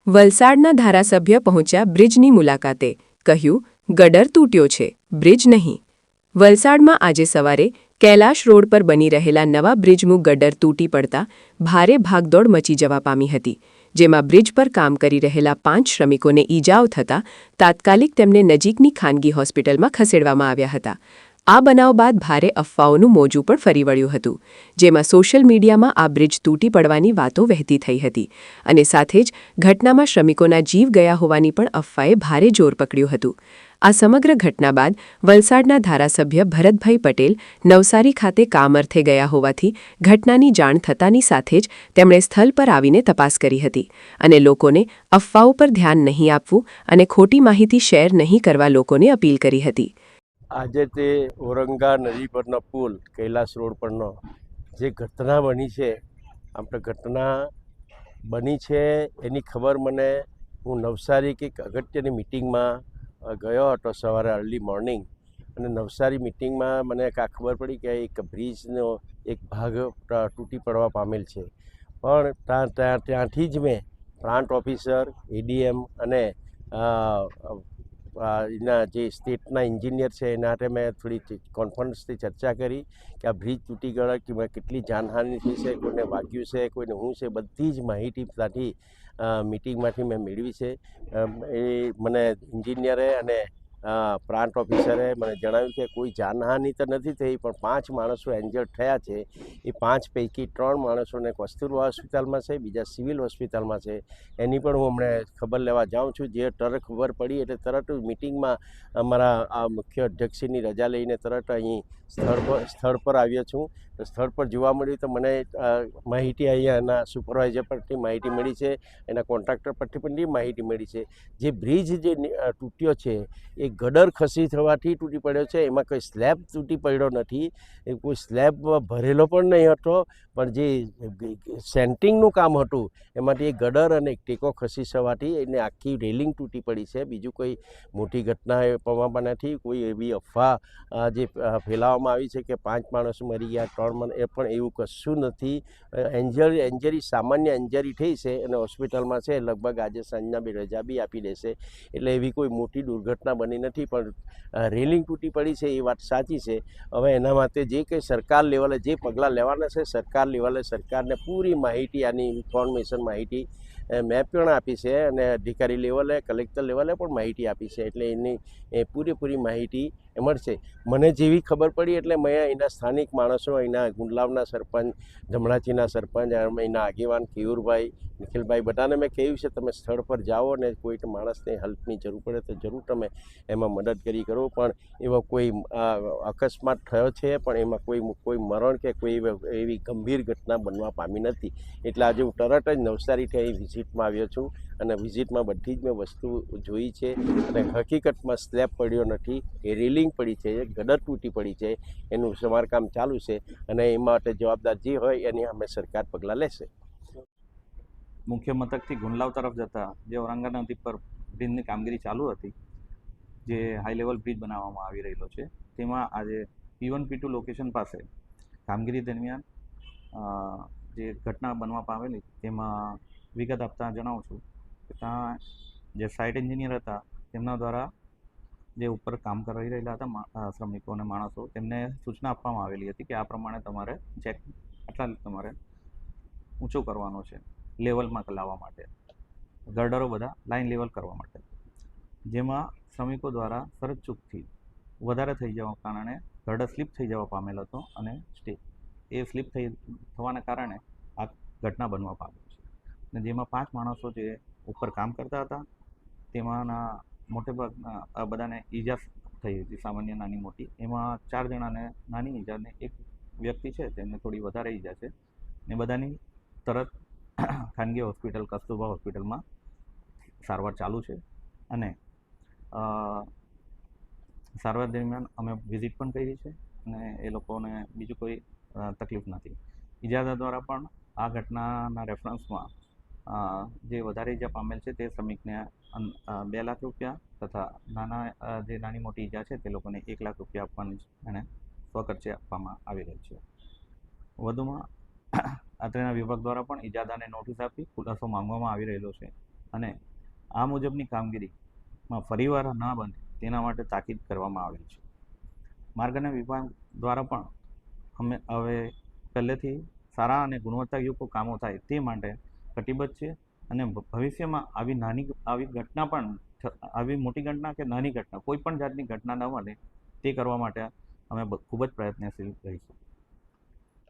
વલસાડના ધારાસભ્ય પહોંચ્યા બ્રિજની મુલાકાતે, કહ્યું ગડર તૂટ્યો છે, બ્રિજ નહીં. વલસાડમાં આજે સવારે કૈલાશ રોડ પર બની રહેલા નવા બ્રિજનું ગડર તૂટી પડતા ભારે ભાગદોડ મચી જવા પામી હતી, જેમાં બ્રિજ પર કામ કરી રહેલા 5 શ્રમિકોને ઈજાઓ થતાં તાત્કાલિક તેમને નજીકની ખાનગી હોસ્પિટલમાં ખસેડવામાં આવ્યા હતા. આ બનાવ બાદ ભારે અફવાઓનું મોજું પણ ફરી વળ્યું હતું, જેમાં સોશિયલ મીડિયામાં આ બ્રિજ તૂટી પડવાની વાતો વહેતી થઈ હતી અને સાથે જ ઘટનામાં શ્રમિકોના જીવ ગયા હોવાની પણ અફવાએ ભારે જોર પકડ્યું હતું. આ સમગ્ર ઘટના બાદ વલસાડના ધારાસભ્ય ભરતભાઈ પટેલ નવસારી ખાતે કામ અર્થે ગયા હોવાથી ઘટનાની જાણ થતાની સાથે જ તેમણે સ્થળ પર આવીને તપાસ કરી હતી અને લોકોને અફવાઓ પર ધ્યાન નહીં આપવું અને ખોટી માહિતી શેર નહીં કરવા લોકોને અપીલ કરી હતી. આજે તે ઔરંગા નદી પરનો પુલ કૈલાશ રોડ પરનો જે ઘટના બની છે, આપણે ઘટના બની છે એની ખબર મને હું નવસારી કંઈક અગત્યની મિટિંગમાં ગયો હતો સવારે અર્લી મોર્નિંગ, અને નવસારી મિટિંગમાં મને આ ખબર પડી કે એક બ્રિજનો એક ભાગ તૂટી પડવા પામેલ છે. પણ ત્યાંથી જ મેં પ્લાન્ટ ઓફિસર, એડીએમ અને એના જે સ્ટેટના એન્જિનિયર છે એના હાથે મેં થોડી કોન્ફરન્સથી ચર્ચા કરી કે આ બ્રિજ તૂટી ગયો કે કેટલી જાનહાનિ થઈ છે, કોઈને વાગ્યું છે, કોઈને શું છે, બધી જ માહિતી ત્યાંથી મિટિંગમાંથી મેં મેળવી છે. એ મને એન્જિનિયરે અને પ્લાન્ટ ઓફિસરે મને જણાવ્યું કે કોઈ જાનહાનિ તો નથી થઈ, પણ 5 માણસો એન્જર્ડ થયા છે. એ 5 પૈકી 3 માણસોને કસ્તુરબા હોસ્પિટલમાં છે, બીજા સિવિલ હોસ્પિટલમાં છે. એની પણ હું હમણાં ખબર લેવા જાઉં છું. જે તરત ખબર પડી એટલે તરત મિટિંગમાં અમારા આ મુખ્ય અધ્યક્ષની રજા લઈને તરત અહીં સ્થળ પર આવ્યો છું. સ્થળ પર જોવા મળ્યું તો મને માહિતી અહીંયાના સુપરવાઇઝર પરથી માહિતી મળી છે, એના કોન્ટ્રાક્ટર પરથી પણ માહિતી મળી છે. જે બ્રિજ જે તૂટ્યો છે એ ગડર ખસી થવાથી તૂટી પડ્યો છે. એમાં કોઈ સ્લેબ તૂટી પડ્યો નથી, એ કોઈ સ્લેબ ભરેલો પણ નહીં હતો, પણ જે સેન્ટિંગનું કામ હતું એમાંથી એ ગડર અને એક ટેકો ખસી થવાથી એને આખી રેલિંગ તૂટી પડી છે. બીજું કોઈ મોટી ઘટના એ પવામાં નથી. કોઈ એવી અફવા જે ફેલાવવામાં આવી છે કે 5 માણસો મરી ગયા, 3 એ પણ એવું કશું નથી. એન્જરી સામાન્ય એન્જરી થઈ છે અને હોસ્પિટલમાં છે. લગભગ આજે સાંજના બી રજા બી આપી દેશે, એટલે એવી કોઈ મોટી દુર્ઘટના બની નથી. પણ રેલિંગ તૂટી પડી છે એ વાત સાચી છે. હવે એના માટે જે કંઈ સરકાર લેવલે જે પગલાં લેવાના છે, સરકાર લેવલે સરકારને પૂરી માહિતી, આની ઇન્ફોર્મેશન માહિતી મેં પણ આપી છે અને અધિકારી લેવલે, કલેક્ટર લેવલે પણ માહિતી આપી છે. એટલે એની પૂરેપૂરી માહિતી મળશે. મને જેવી ખબર પડી એટલે મેં અહીંના સ્થાનિક માણસો, અહીંના ગુંડલાવના સરપંચ, ધમણાચીના સરપંચ, અહીંના આગેવાન કેયુરભાઈ, નિખિલભાઈ, બધાને મેં કહ્યું છે તમે સ્થળ પર જાઓ અને કોઈ માણસને હેલ્પની જરૂર પડે તો જરૂર તમે એમાં મદદ કરો. પણ એવો કોઈ અકસ્માત થયો છે, પણ એમાં કોઈ મરણ કે કોઈ એવી ગંભીર ઘટના બનવા પામી નથી. એટલે આજે હું તરત જ નવસારીથી અહીં વિઝિટમાં આવ્યો છું અને વિઝિટમાં બધી જ મેં વસ્તુ જોઈ છે અને હકીકતમાં સ્લેબ પડ્યો નથી, એ રેલિંગ પડી છે, ગડર તૂટી પડી છે. એનું સમારકામ ચાલુ છે અને એ માટે જવાબદાર જે હોય એની અમે સરકાર પગલાં લેશે. મુખ્ય મથકથી ગુંડલાવ તરફ જતા જે ઔરંગા નદી પર બ્રિજની કામગીરી ચાલુ હતી, જે હાઈ લેવલ બ્રિજ બનાવવામાં આવી રહેલો છે, તેમાં આજે P1 P2 લોકેશન પાસે કામગીરી દરમિયાન જે ઘટના બનવા પામેલી તેમાં વિગત આપતા જણાવું છું કે ત્યાં જે સાઇટ એન્જિનિયર હતા તેમના દ્વારા જે ઉપર કામ કરી રહેલા હતા શ્રમિકો અને માણસો, તેમને સૂચના આપવામાં આવેલી હતી કે આ પ્રમાણે તમારે ચેક આટલા તમારે ઊંચો કરવાનો છે લેવલમાં લાવવા માટે, ગર્ડરો બધા લાઇન લેવલ કરવા માટે. જેમાં શ્રમિકો દ્વારા ફરજ ચૂકથી વધારે થઈ જવા કારણે ગર્ડર સ્લીપ થઈ જવા પામેલ હતો અને એ સ્લીપ થવાના કારણે આ ઘટના બનવા પામેલ છે. અને જેમાં 5 માણસો જે ઉપર કામ કરતા હતા તેમાંના મોટે ભાગના આ બધાને ઈજા થઈ હતી, સામાન્ય નાની મોટી. એમાં 4 જણાને નાની ઈજા ને એક વ્યક્તિ છે તેમને થોડી વધારે ઈજા છે ને બધાની તરત ખાનગી હોસ્પિટલ કસ્તુરબા હોસ્પિટલમાં સારવાર ચાલુ છે. અને સારવાર દરમિયાન અમે વિઝિટ પણ કરી છે અને એ લોકોને બીજું કોઈ તકલીફ નથી. ઇજાદાર દ્વારા પણ આ ઘટનાના રેફરન્સમાં જે વધારે ઈજા પામેલ છે તે શ્રમિકને 2 લાખ રૂપિયા તથા જે નાની મોટી ઈજા છે તે લોકોને 1 લાખ રૂપિયા આપવાની અને સ્વખર્ચે આપવામાં આવી રહી છે. વધુમાં અત્રેના વિભાગ દ્વારા પણ ઇજાદારને નોટિસ આપી ખુલાસો માંગવામાં આવી રહેલો છે અને આ મુજબની કામગીરીમાં ફરીવાર ન બને તેના માટે તાકીદ કરવામાં આવેલ છે. માર્ગ અને વિભાગ દ્વારા પણ અમે હવે પહેલેથી સારા અને ગુણવત્તાયુક્ત કામો થાય તે માટે કટિબદ્ધ છે અને ભવિષ્યમાં આવી ઘટના પણ આવી મોટી ઘટના કે નાની ઘટના કોઈ પણ જાતની ઘટના ન બને તે કરવા માટે અમે ખૂબ જ પ્રયત્નશીલ રહીશું.